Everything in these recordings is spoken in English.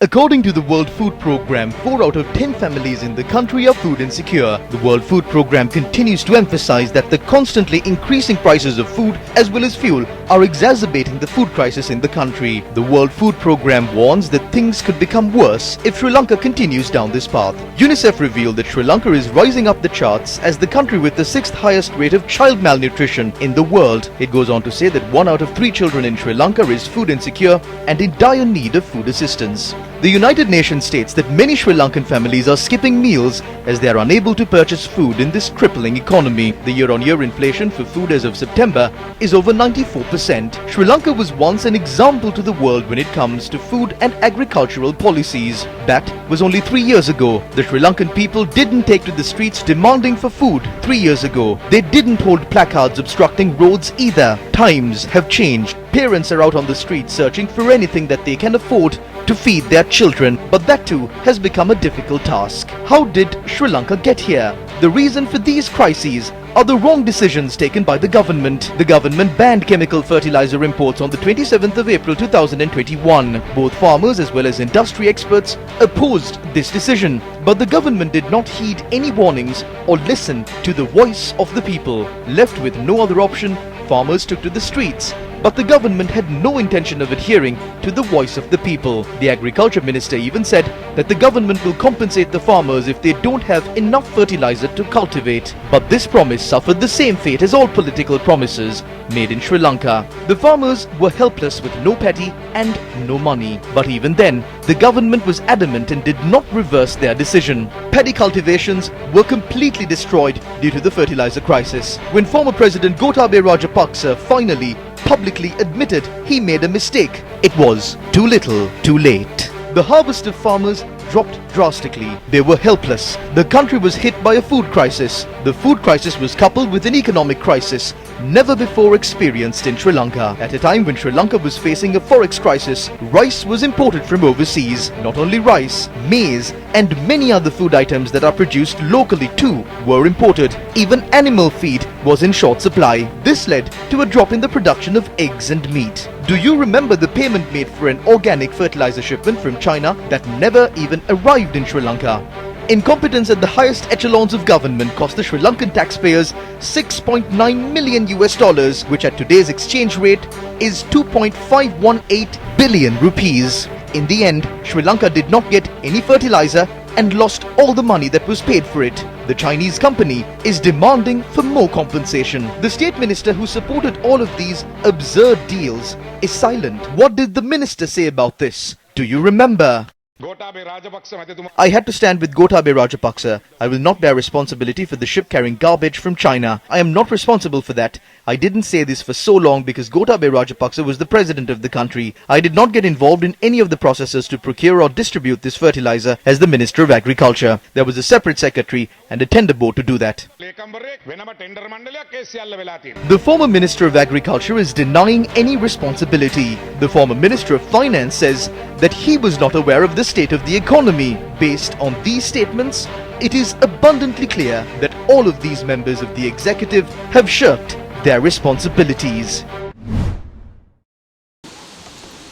According to the World Food Programme, 4 out of 10 families in the country are food insecure. The World Food Programme continues to emphasize that the constantly increasing prices of food as well as fuel are exacerbating the food crisis in the country. The World Food Programme warns that things could become worse if Sri Lanka continues down this path. UNICEF revealed that Sri Lanka is rising up the charts as the country with the 6th highest rate of child malnutrition in the world. It goes on to say that 1 out of 3 children in Sri Lanka is food insecure and in dire need of food assistance. The United Nations states that many Sri Lankan families are skipping meals as they are unable to purchase food in this crippling economy. The year-on-year inflation for food as of September is over 94%. Sri Lanka was once an example to the world when it comes to food and agricultural policies. That was only 3 years ago. The Sri Lankan people didn't take to the streets demanding for food 3 years ago. They didn't hold placards obstructing roads either. Times have changed. Parents are out on the streets searching for anything that they can afford to feed their children, but that too has become a difficult task. How did Sri Lanka get here? The reason for these crises are the wrong decisions taken by the government. The government banned chemical fertilizer imports on the 27th of April 2021. Both farmers as well as industry experts opposed this decision, but the government did not heed any warnings or listen to the voice of the people. Left with no other option, farmers took to the streets. But the government had no intention of adhering to the voice of the people. The agriculture minister even said that the government will compensate the farmers if they don't have enough fertilizer to cultivate. But this promise suffered the same fate as all political promises made in Sri Lanka. The farmers were helpless with no paddy and no money. But even then, the government was adamant and did not reverse their decision. Paddy cultivations were completely destroyed due to the fertilizer crisis. When former President Gotabaya Rajapaksa finally publicly admitted he made a mistake, it was too little, too late. The harvest of farmers dropped drastically. They were helpless. The country was hit by a food crisis. The food crisis was coupled with an economic crisis never before experienced in Sri Lanka. At a time when Sri Lanka was facing a forex crisis, rice was imported from overseas. Not only rice, maize and many other food items that are produced locally too were imported. Even animal feed was in short supply. This led to a drop in the production of eggs and meat. Do you remember the payment made for an organic fertilizer shipment from China that never even arrived in Sri Lanka? Incompetence at the highest echelons of government cost the Sri Lankan taxpayers $6.9 million, which at today's exchange rate is 2.518 billion rupees. In the end, Sri Lanka did not get any fertilizer and lost all the money that was paid for it. The Chinese company is demanding for more compensation. The state minister who supported all of these absurd deals is silent. What did the minister say about this? Do you remember? I had to stand with Gotabaya Rajapaksa. I will not bear responsibility for the ship carrying garbage from China. I am not responsible for that. I didn't say this for so long because Gotabaya Rajapaksa was the president of the country. I did not get involved in any of the processes to procure or distribute this fertilizer as the Minister of Agriculture. There was a separate secretary and a tender board to do that. The former Minister of Agriculture is denying any responsibility. The former Minister of Finance says that he was not aware of the state of the economy. Based on these statements, it is abundantly clear that all of these members of the executive have shirked their responsibilities.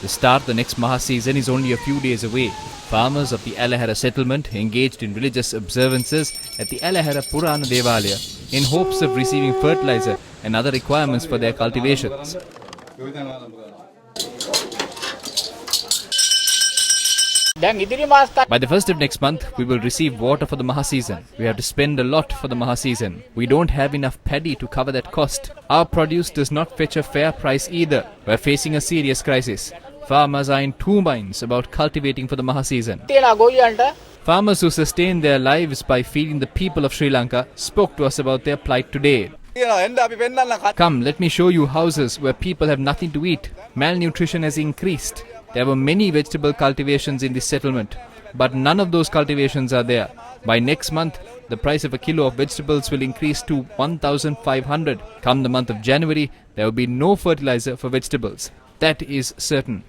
The start of the next Maha season is only a few days away. Farmers of the Alahara settlement engaged in religious observances at the Alahara Purana Devalaya in hopes of receiving fertilizer and other requirements for their cultivations. By the 1st of next month, we will receive water for the Maha season. We have to spend a lot for the Maha season. We don't have enough paddy to cover that cost. Our produce does not fetch a fair price either. We are facing a serious crisis. Farmers are in two minds about cultivating for the Maha season. Farmers who sustain their lives by feeding the people of Sri Lanka spoke to us about their plight today. Come, let me show you houses where people have nothing to eat. Malnutrition has increased. There were many vegetable cultivations in this settlement, but none of those cultivations are there. By next month, the price of a kilo of vegetables will increase to 1,500. Come the month of January, there will be no fertilizer for vegetables. That is certain.